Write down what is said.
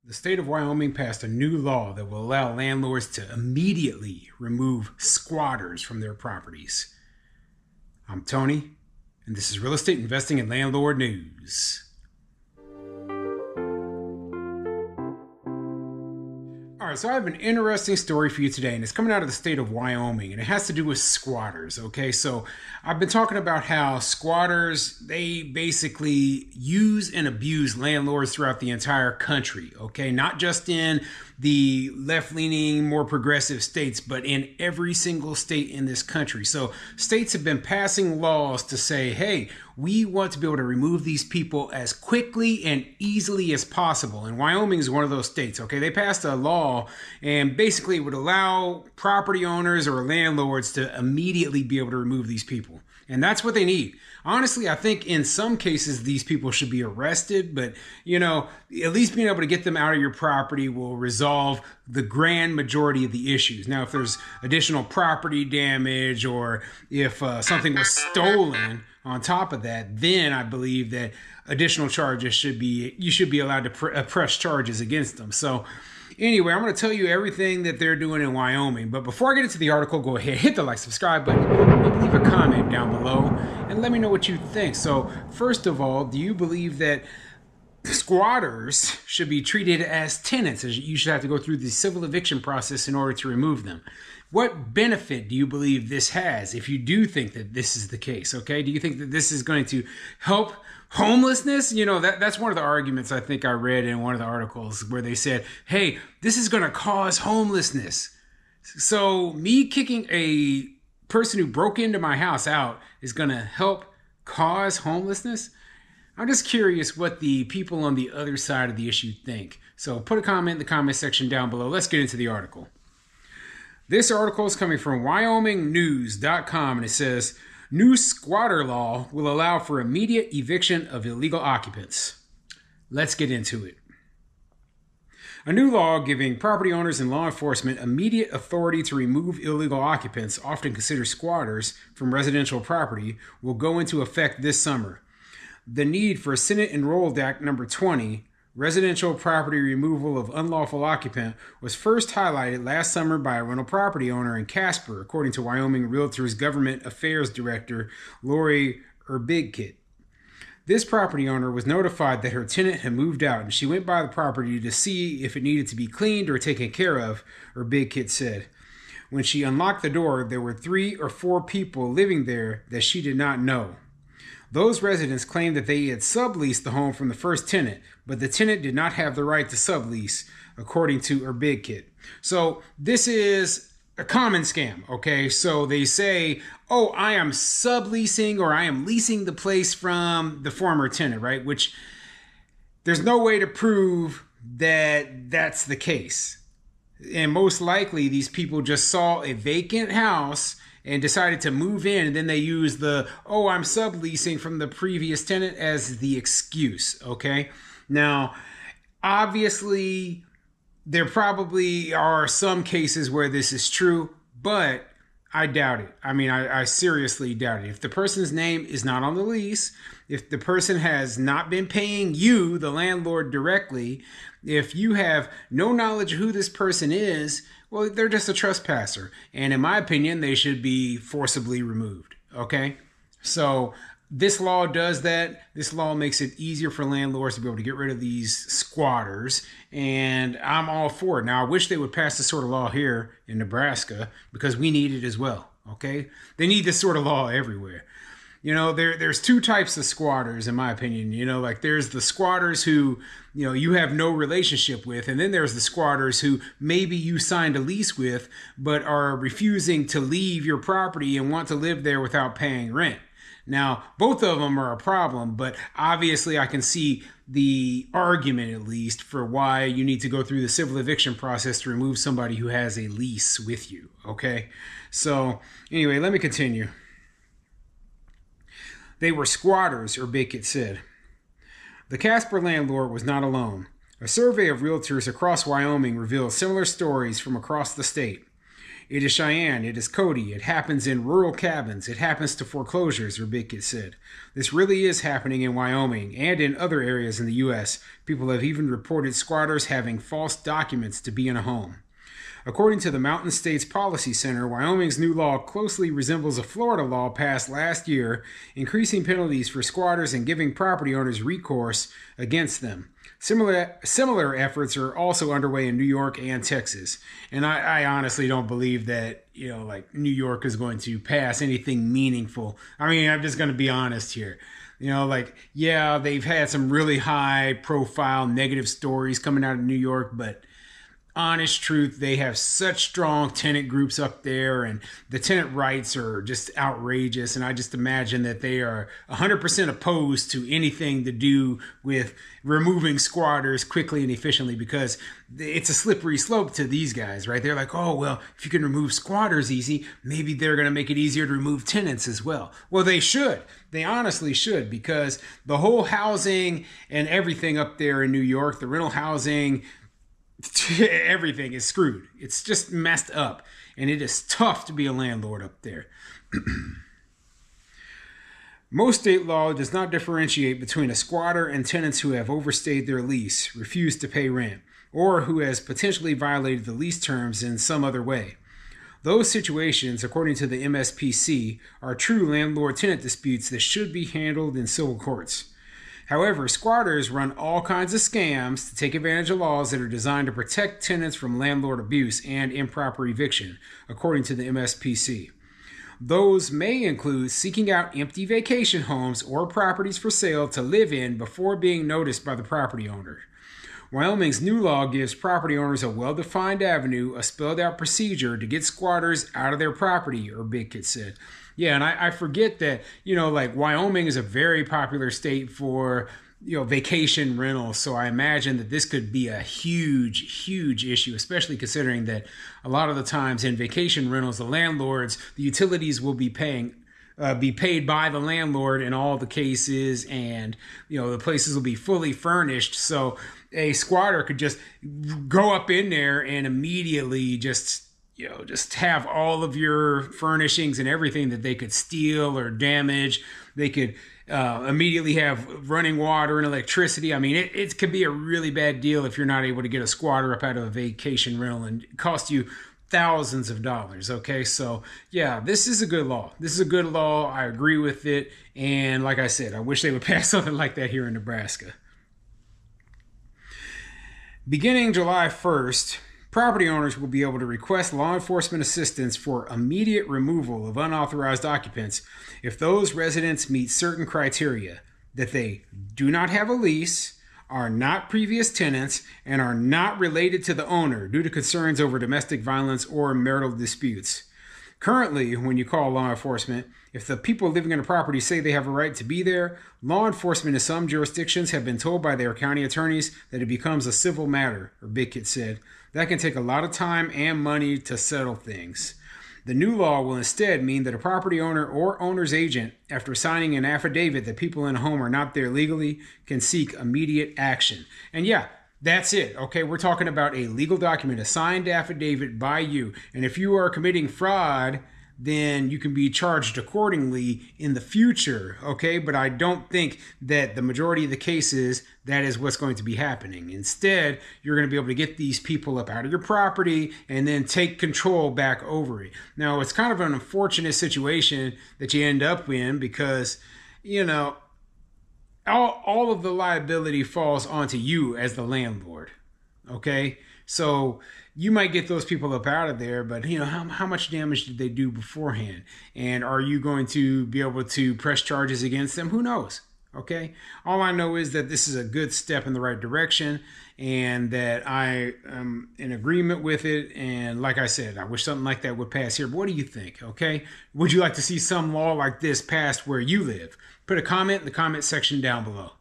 The state of Wyoming passed a new law that will allow landlords to immediately remove squatters from their properties. I'm Tony, and this is Real Estate Investing and Landlord News. All right, so I have an interesting story for you today, and it's coming out of the state of Wyoming, and it has to do with squatters, okay? So I've been talking about how squatters, they basically use and abuse landlords throughout the entire country, okay? Not just in the left-leaning, more progressive states, but in every single state in this country. So states have been passing laws to say, hey, we want to be able to remove these people as quickly and easily as possible. And Wyoming is one of those states, okay? They passed a law and basically would allow property owners or landlords to immediately be able to remove these people. And that's what they need. Honestly, I think in some cases these people should be arrested, but at least being able to get them out of your property will resolve the grand majority of the issues. Now, if there's additional property damage or if something was stolen on top of that, then I believe that additional charges you should be allowed to press charges against them. So anyway, I'm going to tell you everything that they're doing in Wyoming. But before I get into the article, go ahead, hit the like, subscribe button, maybe leave a comment down below, and let me know what you think. So first of all, do you believe that squatters should be treated as tenants? You should have to go through the civil eviction process in order to remove them. What benefit do you believe this has if you do think that this is the case, okay? Do you think that this is going to help homelessness? That's one of the arguments I think I read in one of the articles where they said, hey, this is going to cause homelessness. So me kicking a person who broke into my house out is going to help cause homelessness? I'm just curious what the people on the other side of the issue think. So put a comment in the comment section down below. Let's get into the article. This article is coming from WyomingNews.com, and it says, new squatter law will allow for immediate eviction of illegal occupants. Let's get into it. A new law giving property owners and law enforcement immediate authority to remove illegal occupants, often considered squatters, from residential property will go into effect this summer. The need for Senate Enrolled Act number 20, residential property removal of unlawful occupant, was first highlighted last summer by a rental property owner in Casper, according to Wyoming Realtors Government Affairs Director Lori Erbigkit. This property owner was notified that her tenant had moved out, and she went by the property to see if it needed to be cleaned or taken care of, Erbigkit said. When she unlocked the door, there were 3 or 4 people living there that she did not know. Those residents claimed that they had subleased the home from the first tenant, but the tenant did not have the right to sublease, according to Erbigkit. So this is a common scam, okay? So they say, oh, I am subleasing or I am leasing the place from the former tenant, right? Which there's no way to prove that that's the case. And most likely these people just saw a vacant house and decided to move in, and then they use I'm subleasing from the previous tenant as the excuse, okay? Now, obviously, there probably are some cases where this is true, but I doubt it. I seriously doubt it. If the person's name is not on the lease, if the person has not been paying you, the landlord, directly, if you have no knowledge of who this person is, well, they're just a trespasser. And in my opinion, they should be forcibly removed, okay? So this law does that. This law makes it easier for landlords to be able to get rid of these squatters, and I'm all for it. Now, I wish they would pass this sort of law here in Nebraska because we need it as well, okay? They need this sort of law everywhere. There's 2 types of squatters, in my opinion. There's the squatters who, you have no relationship with, and then there's the squatters who maybe you signed a lease with, but are refusing to leave your property and want to live there without paying rent. Now, both of them are a problem, but obviously I can see the argument, at least, for why you need to go through the civil eviction process to remove somebody who has a lease with you, okay? So, anyway, let me continue. They were squatters, Erbigkit said. The Casper landlord was not alone. A survey of realtors across Wyoming revealed similar stories from across the state. It is Cheyenne. It is Cody. It happens in rural cabins. It happens to foreclosures, or Big Kid said. This really is happening in Wyoming and in other areas in the U.S. People have even reported squatters having false documents to be in a home. According to the Mountain States Policy Center, Wyoming's new law closely resembles a Florida law passed last year, increasing penalties for squatters and giving property owners recourse against them. Similar efforts are also underway in New York and Texas. And I honestly don't believe that, like New York is going to pass anything meaningful. I mean, I'm just going to be honest here. Yeah, they've had some really high profile negative stories coming out of New York, but honest truth, they have such strong tenant groups up there, and the tenant rights are just outrageous. And I just imagine that they are 100% opposed to anything to do with removing squatters quickly and efficiently, because it's a slippery slope to these guys, right? They're like, oh, well, if you can remove squatters easy, maybe they're going to make it easier to remove tenants as well. Well, they should. They honestly should, because the whole housing and everything up there in New York, the rental housing, everything is screwed. It's just messed up, and it is tough to be a landlord up there. Most state law does not differentiate between a squatter and tenants who have overstayed their lease, refused to pay rent, or who has potentially violated the lease terms in some other way. Those situations, according to the MSPC, are true landlord-tenant disputes that should be handled in civil courts. However, squatters run all kinds of scams to take advantage of laws that are designed to protect tenants from landlord abuse and improper eviction, according to the MSPC. Those may include seeking out empty vacation homes or properties for sale to live in before being noticed by the property owner. Wyoming's new law gives property owners a well-defined avenue, a spelled-out procedure to get squatters out of their property, or Big Kid said. Yeah, and I forget that, like Wyoming is a very popular state for, vacation rentals. So I imagine that this could be a huge, huge issue, especially considering that a lot of the times in vacation rentals, the landlords, the utilities will be paid by the landlord in all the cases, and, the places will be fully furnished. So a squatter could just go up in there and immediately just have all of your furnishings and everything that they could steal or damage. They could immediately have running water and electricity. I mean, it could be a really bad deal if you're not able to get a squatter up out of a vacation rental, and it cost you thousands of dollars. Okay, so yeah, this is a good law. This is a good law. I agree with it. And like I said, I wish they would pass something like that here in Nebraska. Beginning July 1st, property owners will be able to request law enforcement assistance for immediate removal of unauthorized occupants if those residents meet certain criteria: that they do not have a lease, are not previous tenants, and are not related to the owner due to concerns over domestic violence or marital disputes. Currently, when you call law enforcement, if the people living in a property say they have a right to be there, law enforcement in some jurisdictions have been told by their county attorneys that it becomes a civil matter, or Big Kid said. That can take a lot of time and money to settle things. The new law will instead mean that a property owner or owner's agent, after signing an affidavit that people in a home are not there legally, can seek immediate action. And yeah, that's it. Okay, we're talking about a legal document, a signed affidavit by you. And if you are committing fraud, then you can be charged accordingly in the future, okay? But I don't think that the majority of the cases, that is what's going to be happening. Instead, you're going to be able to get these people up out of your property and then take control back over it. Now, it's kind of an unfortunate situation that you end up in because, all of the liability falls onto you as the landlord, okay? So you might get those people up out of there, but how much damage did they do beforehand? And are you going to be able to press charges against them? Who knows? Okay. All I know is that this is a good step in the right direction and that I am in agreement with it. And like I said, I wish something like that would pass here. But what do you think? Okay. Would you like to see some law like this passed where you live? Put a comment in the comment section down below.